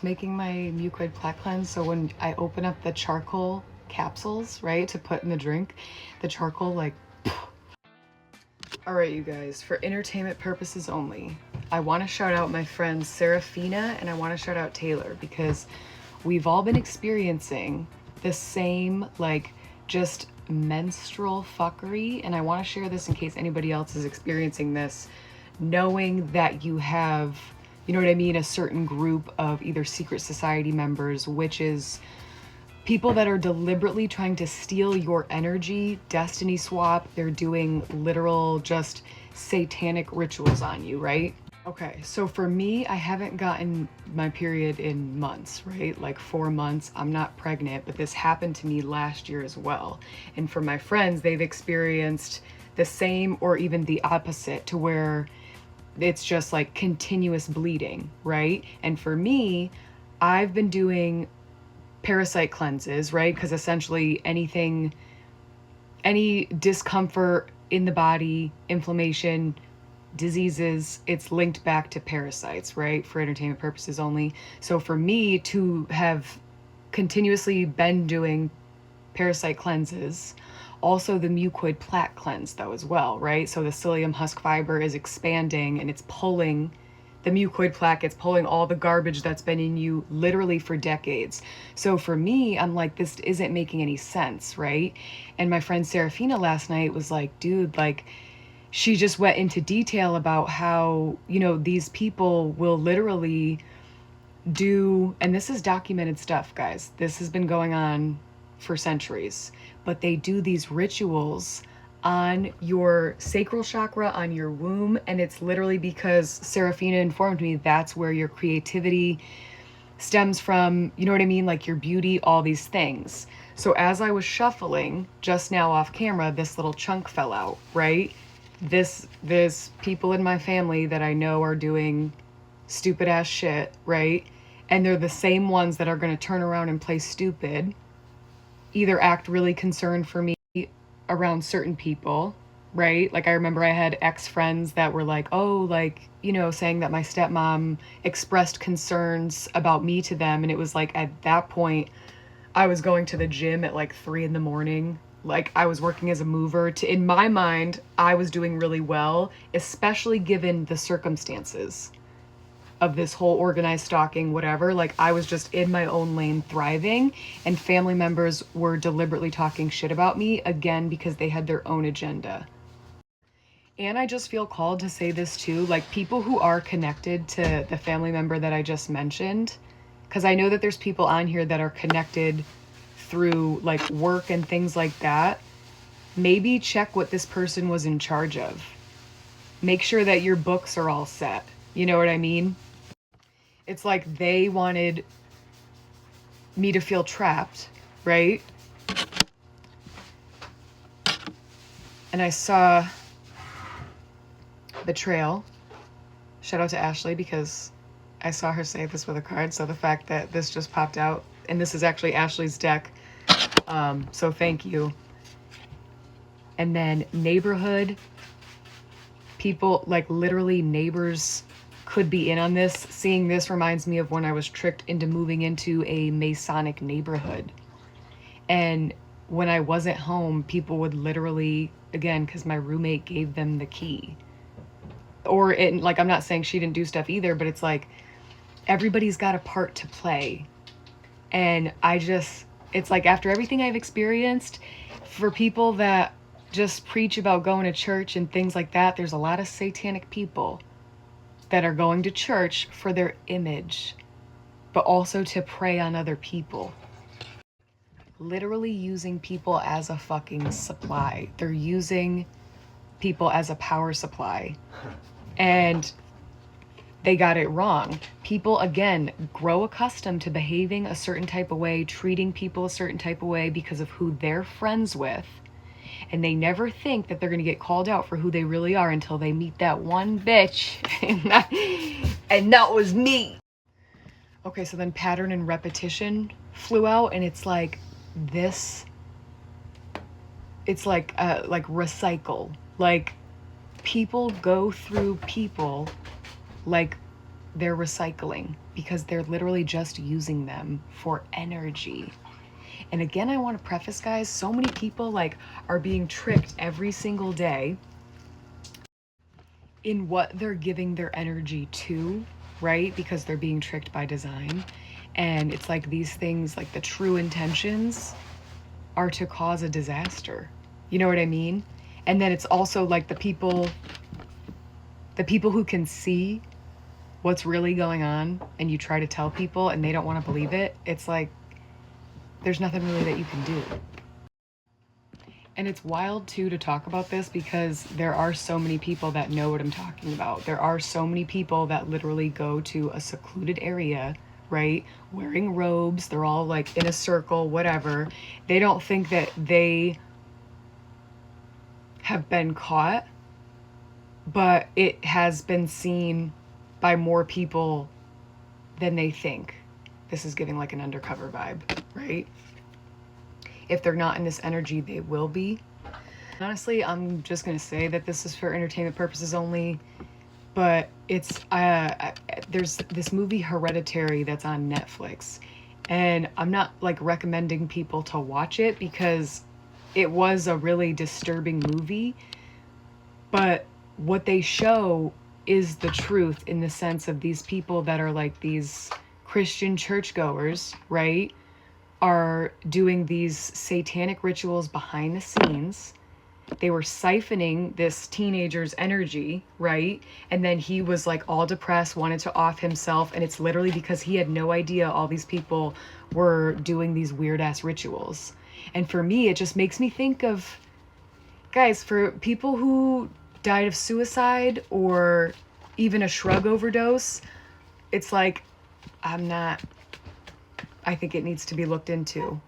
making my mucoid plaque cleanse, so when I open up the charcoal capsules, right, to put in the drink, the charcoal like all right, you guys, for entertainment purposes only, I want to shout out my friends Serafina and I want to shout out Taylor, because we've all been experiencing the same, like, just menstrual fuckery. And I want to share this in case anybody else is experiencing this, knowing that you have, you know what I mean, a certain group of either secret society members, witches, people that are deliberately trying to steal your energy, destiny swap. They're doing literal just satanic rituals on you, right? Okay, so for me, I haven't gotten my period in months, right? Like 4 months. I'm not pregnant, but this happened to me last year as well. And for my friends, they've experienced the same or even the opposite, to where it's just like continuous bleeding, right? And for me, I've been doing parasite cleanses, right? Because essentially any discomfort in the body, inflammation, diseases, it's linked back to parasites, right? For entertainment purposes only. So for me to have continuously been doing parasite cleanses, also the mucoid plaque cleanse though as well, right? So the psyllium husk fiber is expanding and it's pulling the mucoid plaque, it's pulling all the garbage that's been in you literally for decades. So for me, I'm like, this isn't making any sense, right? And my friend Serafina last night was like, dude, like, she just went into detail about how, you know, these people will literally do, and this is documented stuff, guys. This has been going on for centuries, but they do these rituals on your sacral chakra, on your womb, and it's literally because Serafina informed me that's where your creativity stems from, you know what I mean? Like your beauty, all these things. So as I was shuffling just now off camera, this little chunk fell out, right? There's people in my family that I know are doing stupid ass shit, right? And they're the same ones that are going to turn around and play stupid, either act really concerned for me around certain people, right? Like I remember I had ex-friends that were like, oh, like, you know, saying that my stepmom expressed concerns about me to them. And it was like, at that point, I was going to the gym at like 3 a.m. Like I was working as a mover. In my mind, I was doing really well, especially given the circumstances of this whole organized stalking, whatever. Like I was just in my own lane thriving, and family members were deliberately talking shit about me, again, because they had their own agenda. And I just feel called to say this too, like people who are connected to the family member that I just mentioned, because I know that there's people on here that are connected through like work and things like that. Maybe check what this person was in charge of. Make sure that your books are all set. You know what I mean? It's like they wanted me to feel trapped, right? And I saw betrayal. Shout out to Ashley, because I saw her say this with a card. So the fact that this just popped out, and this is actually Ashley's deck. So thank you. And then neighborhood. People, like literally neighbors could be in on this. Seeing this reminds me of when I was tricked into moving into a Masonic neighborhood. And when I wasn't home, people would literally, again, because my roommate gave them the key. Or, it, like, I'm not saying she didn't do stuff either, but it's like, everybody's got a part to play. And it's like, after everything I've experienced, for people that just preach about going to church and things like that, there's a lot of satanic people that are going to church for their image, but also to prey on other people. Literally using people as a fucking supply. They're using people as a power supply. And they got it wrong. People, again, grow accustomed to behaving a certain type of way, treating people a certain type of way because of who they're friends with. And they never think that they're going to get called out for who they really are until they meet that one bitch. And that was me. Okay, so then pattern and repetition flew out, and it's like this. It's like recycle. Like people go through people like they're recycling because they're literally just using them for energy. And again, I want to preface, guys, so many people like are being tricked every single day in what they're giving their energy to, right? Because they're being tricked by design. And it's like these things, like the true intentions are to cause a disaster. You know what I mean? And then it's also like the people who can see what's really going on and you try to tell people and they don't want to believe it. It's like there's nothing really that you can do. And it's wild too to talk about this because there are so many people that know what I'm talking about. There are so many people that literally go to a secluded area, right? Wearing robes. They're all like in a circle, whatever. They don't think that they have been caught, but it has been seen by more people than they think. This is giving like an undercover vibe, right? If they're not in this energy, they will be. Honestly, I'm just going to say that this is for entertainment purposes only, but it's there's this movie Hereditary that's on Netflix, and I'm not like recommending people to watch it because it was a really disturbing movie, but what they show is the truth in the sense of these people that are like these Christian churchgoers, right? Are doing these satanic rituals behind the scenes. They were siphoning this teenager's energy, right? And then he was like all depressed, wanted to off himself. And it's literally because he had no idea all these people were doing these weird ass rituals. And for me, it just makes me think of, guys, for people who died of suicide or even a shrug overdose, it's like, I think it needs to be looked into.